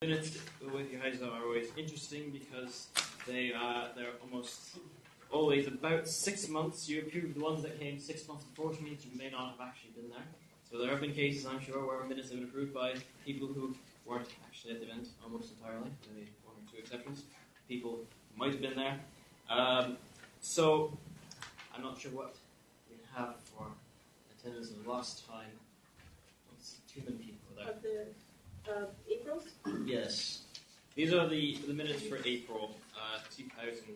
Minutes with you guys are always interesting because they're almost always about 6 months. You approve the ones that came 6 months before, which means you may not have actually been there. So there have been cases, I'm sure, where minutes have been approved by people who weren't actually at the event almost entirely, maybe one or two exceptions. People who might have been there. So I'm not sure what we have for attendance of the last time. I don't see too many people there. April's? Yes. These are the minutes for April 2013.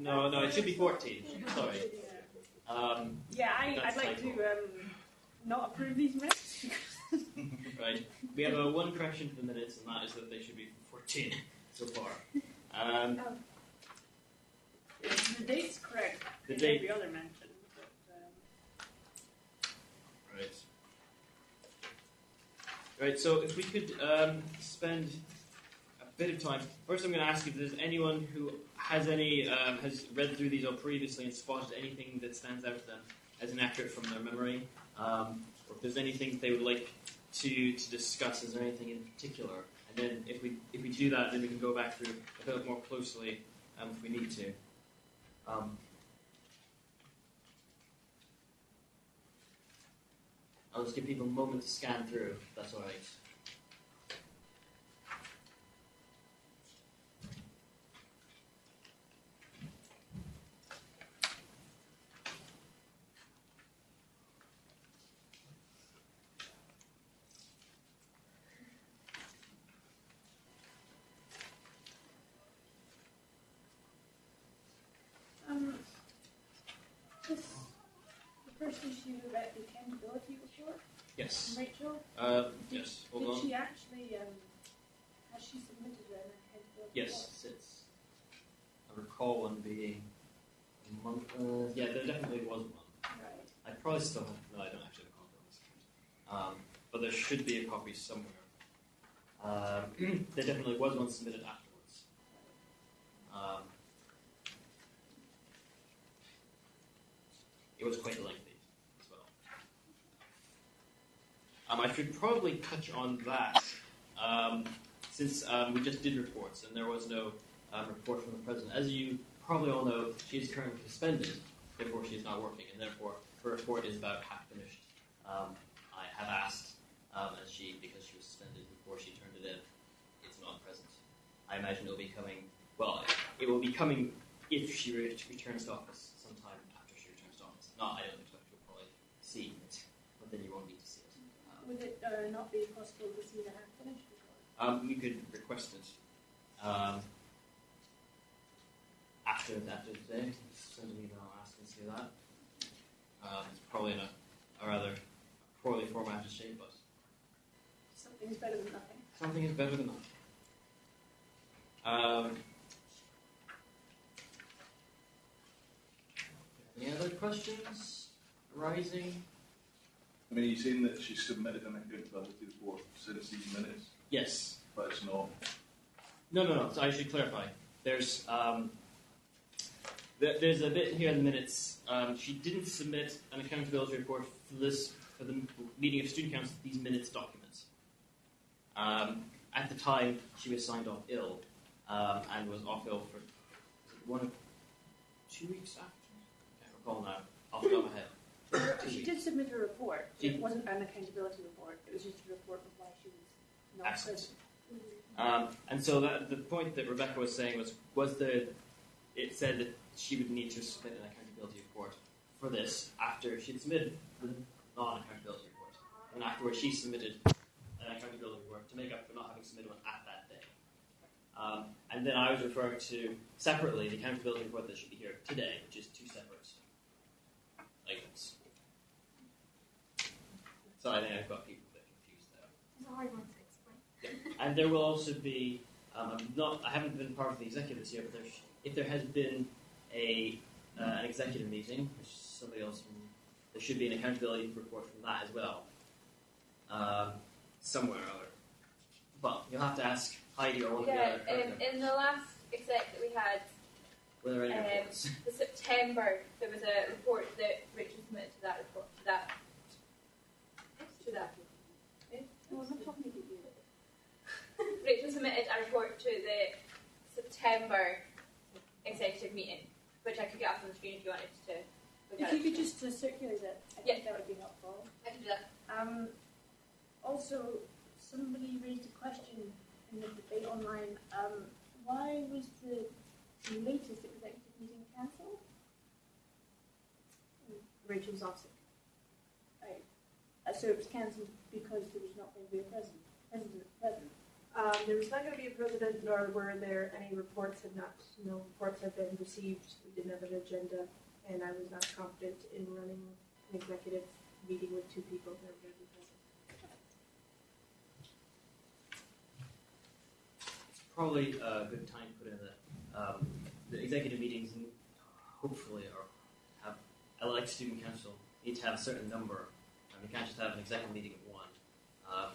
No, it should be 14. Sorry. I'd like to not approve these minutes. Right. We have one correction to the minutes, and that is that they should be 14 so far. The date's correct. The date. Every other mention. Right, so if we could spend a bit of time. First, I'm going to ask if there's anyone who has has read through these all previously and spotted anything that stands out to them as inaccurate from their memory, or if there's anything they would like to discuss. Is there anything in particular? And then if we do that, then we can go back through a bit more closely if we need to. I'll just give people a moment to scan through, if that's all right. The first issue about the accountability report. Yes. Rachel? Yes, hold on. Did she actually, has she submitted an accountability report? Yes, I recall one being a month. Yeah, there definitely was one. Right. I probably still have. No, I don't actually have a copy on this. But there should be a copy somewhere. There definitely was one submitted afterwards. It was quite lengthy as well. I should probably touch on that since we just did reports and there was no report from the president. As you probably all know, she is currently suspended, therefore she is not working, and therefore her report is about half finished. I have asked, because she was suspended before she turned it in, it's not present. I imagine it will be coming. Well, it will be coming if she returns to office sometime after she returns to office. No, I don't expect you'll probably see it, but then you won't need to see it. Would it not be possible to see the half finished report? We could request it after today. Send an email asking to see that. It's probably in a rather poorly formatted shape, but something is better than nothing. Something is better than nothing. Any other questions arising? I mean, you're saying that she submitted an accountability report since these minutes? Yes. But it's not? No. So I should clarify. There's a bit here in the minutes. She didn't submit an accountability report for the meeting of student council, these minutes documents. At the time, she was signed off ill and was off ill for 1 or 2 weeks after. I can't recall now. Off the top of my head. She did submit a report. It wasn't an accountability report. It was just a report of why she was not present. And so the point that Rebecca was saying was that it said that she would need to submit an accountability report for this after she'd submitted the non-accountability report. And afterwards she submitted an accountability report to make up for not having submitted one at that day. And then I was referring to, separately, the accountability report that should be here today, which is 2 separate items. So I think I've got people a bit confused there. It's a hard one to explain. Yeah. And there will also be, I haven't been part of the executive this year, but if there has been an executive meeting, which somebody else, there should be an accountability report from that as well, somewhere or other. But you'll have to ask Heidi or one of the other. In the last exec that we had, Were there any reports? The September, there was a report that Rachel submitted to that report, to that. No, I'm not talking about you. Rachel submitted a report to the September executive meeting, which I could get up on the screen if you wanted to look If at you it. could just circulate it, I think that would be helpful. I can do that. Also, somebody raised a question in the debate online. Why was the latest executive meeting cancelled? Rachel's answer. Right. So it was cancelled because there was not going to be a president present. There was not going to be a president, nor were there any reports. No reports had been received. We didn't have an agenda, and I was not confident in running an executive meeting with two people that were going to be present. It's probably a good time to put in that the executive meetings hopefully have, like student council, need to have a certain number. You can't just have an executive meeting of one.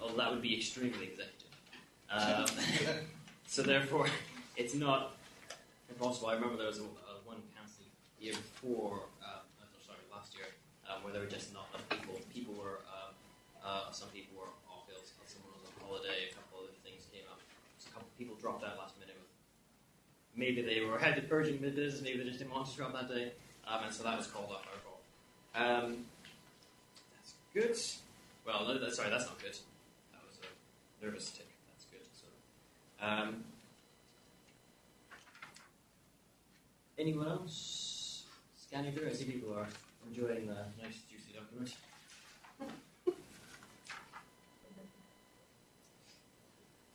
Although that would be extremely executive. So therefore, it's not impossible. I remember there was one council year before, last year, where there were just not enough people. Some people were off ill, someone was on holiday, a couple other things came up. So a couple of people dropped out last minute. Maybe they had urgent business, maybe they just didn't want to show up that day, and so that was called off our call. That's good. Well, no, that's not good. That was a nervous tick. That's good. So, anyone else? Scanning through, I see people are enjoying the nice, juicy document.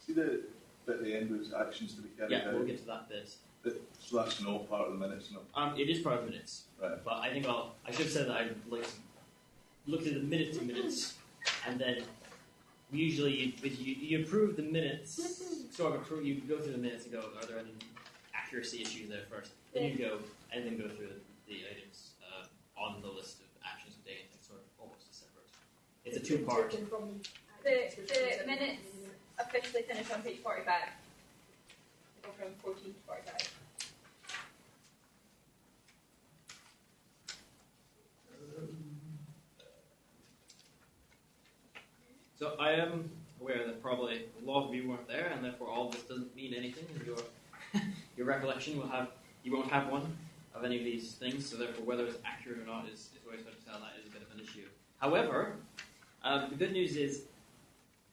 See the bit at the end was actions to be carried out? Yeah, we'll get to that bit. So that's not part of the minutes, no? It is part of the minutes. Right. But I think I should have said that I'd like to look at the minutes to minutes, and then usually you approve the minutes, you go through the minutes and go, are there any accuracy issues there first? Then you go, and then go through the items on the list of actions of day, and sort of almost a separate. It's a two-part. The minutes officially finish on page 45. Go from 14 to 45. So I am aware that probably a lot of you weren't there, and therefore all this doesn't mean anything. And your recollection you won't have one of any of these things. So therefore, whether it's accurate or not is always hard to tell. That is a bit of an issue. However, the good news is,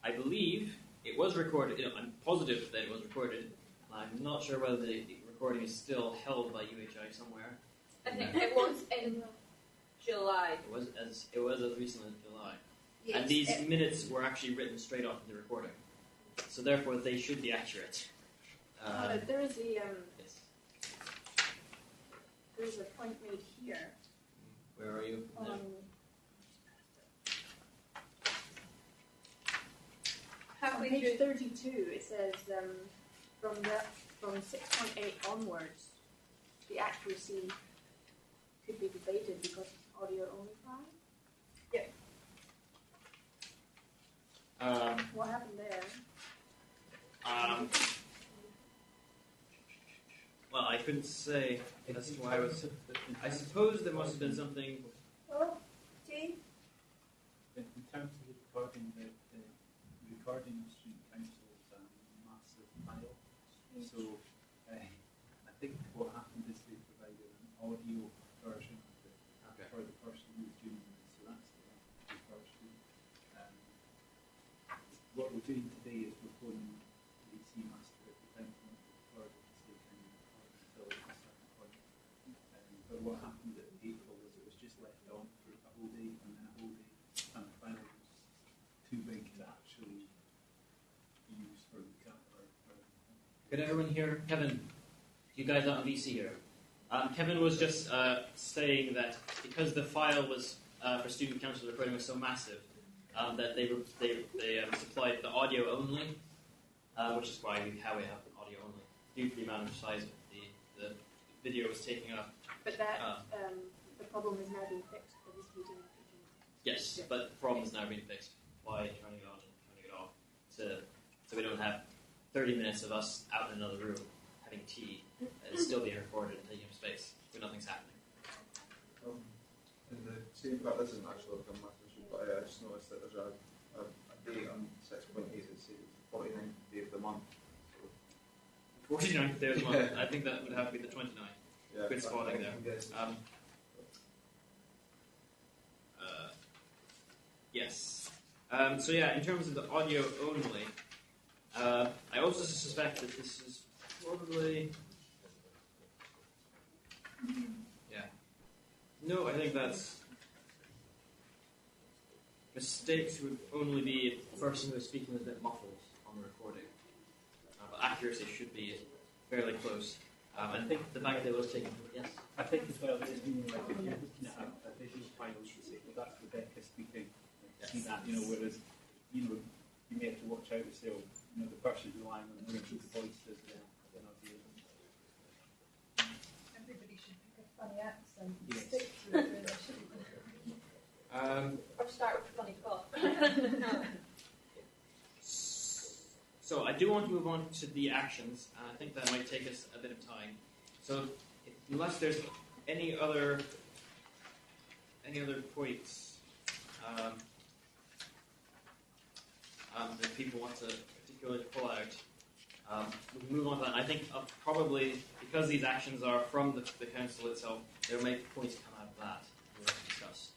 I believe it was recorded. I'm positive that it was recorded. I'm not sure whether the recording is still held by UHI somewhere. I think it was in July. It was as recently as July. Yes. And these minutes were actually written straight off the recording. So therefore, they should be accurate. There is a Yes. there's a point made here. Where are you? On Halfway page through. 32, it says from 6.8 onwards, the accuracy could be debated because it's audio only file. What happened there? Well, I couldn't say. That's why I suppose there must have been something. Oh, Jane? In terms of the recording, the recording of student council is a massive file. So I think what happened is they provided an audio version of it for the person who was doing it. So that's the version. What we're doing today is we're phoning the AC master at the time to record it to say can you record until it's a certain point. But what happened at April was it was just left on for a whole day and then a whole day, and the file was too big to actually use for the camera. Could everyone hear Kevin? You guys are on VC here. Kevin was just saying that because the file was for student council recording was so massive, that they supplied the audio only, which is why we have audio only due to the amount of size the video was taking up. But that the problem is now being fixed for this meeting. Yes, but the problem is now being fixed by turning it on and turning it off, so we don't have 30 minutes of us out in another room having tea and still being recorded and taking up space where nothing's happening. In the same part, this isn't actually like a massive issue, but I just noticed that there's a date on 6.8 that says it's the 49th day of the month. 49th day of the month. I think that would have to be the 29th. Yeah, Good spotting there. Yes. So yeah, in terms of the audio only, I also suspect that this is probably... Yeah. No, I think that's... Mistakes would only be if the person who is speaking is a bit muffled on the recording. But accuracy should be fairly close. And I think the fact that it was taken... Yes? I think as well, it's been like if you're looking at a visual file, you say, well, that's Rebecca speaking. Yes. See that, whereas, you may have to watch out to say, the person relying on the voice as an audio. Everybody should pick a funny accent and Yes. stick to it, really, shouldn't they? Or start with a funny cough. So I do want to move on to the actions, and I think that might take us a bit of time. So unless there's any other points that people want to particularly pull out, we can move on to that. And I think probably because these actions are from the council itself, there may be points come out of that we'll discuss.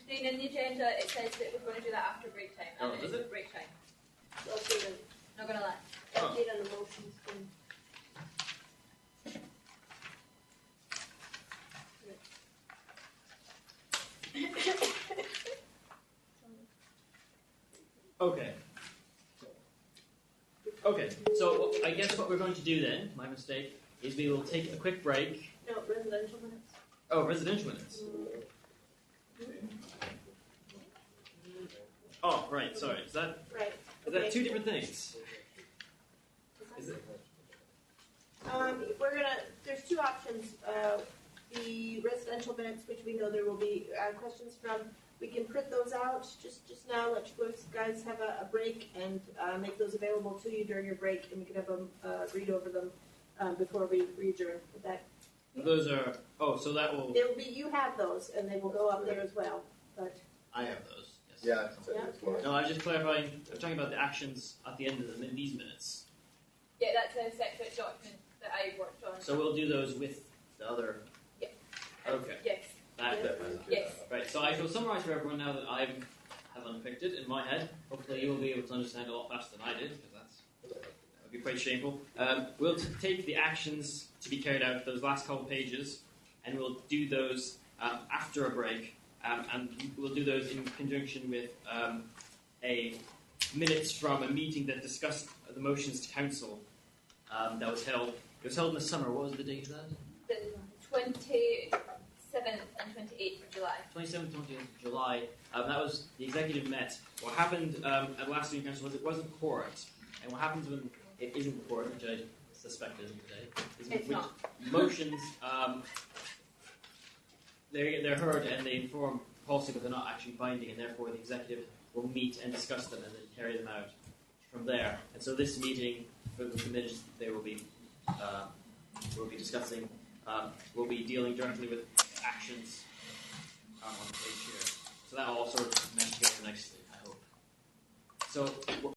In the agenda, it says that we're going to do that after break time. Oh, and does it's it? break time. Update Not going to lie. Oh. on the motions thing. Okay. Okay, so I guess what we're going to do then, my mistake, is we will take a quick break. No, residential minutes. Oh, residential minutes. Oh, right, sorry. Is that Right. two different things? Is it? There's two options. The residential minutes, which we know there will be questions from, we can print those out just now, let you guys have a break and make those available to you during your break, and we can have them read over them before we adjourn. With that, Those are... Oh, so that will... they'll be, you have those, and they will go up there as well. But I have those, yes. Yeah, Yeah. No, I was just clarifying. I'm talking about the actions at the end of them in these minutes. Yeah, that's a separate document that I worked on. So we'll do those with the other... Yeah. Okay. Yes. Yes. Right, so I shall summarise for everyone now that I have unpicked it in my head. Hopefully you will be able to understand a lot faster than I did, because that would be quite shameful. We'll take the actions to be carried out, those last couple pages, and we'll do those after a break, and we'll do those in conjunction with a minutes from a meeting that discussed the motions to council that was held. It was held in the summer. What was the date of that? The 27th and 28th of July. 27th, 28th of July. That was the executive met. What happened at last week's council was it wasn't quorate. And what happens when it isn't quorate, which I suspect isn't today, is It's when not. motions they're heard and they inform policy, but they're not actually binding, and therefore the executive will meet and discuss them and then carry them out from there. And so this meeting, for the minutes, they will be discussing. We'll be dealing directly with actions on the page here. So that will all sort of mesh together nicely, I hope. So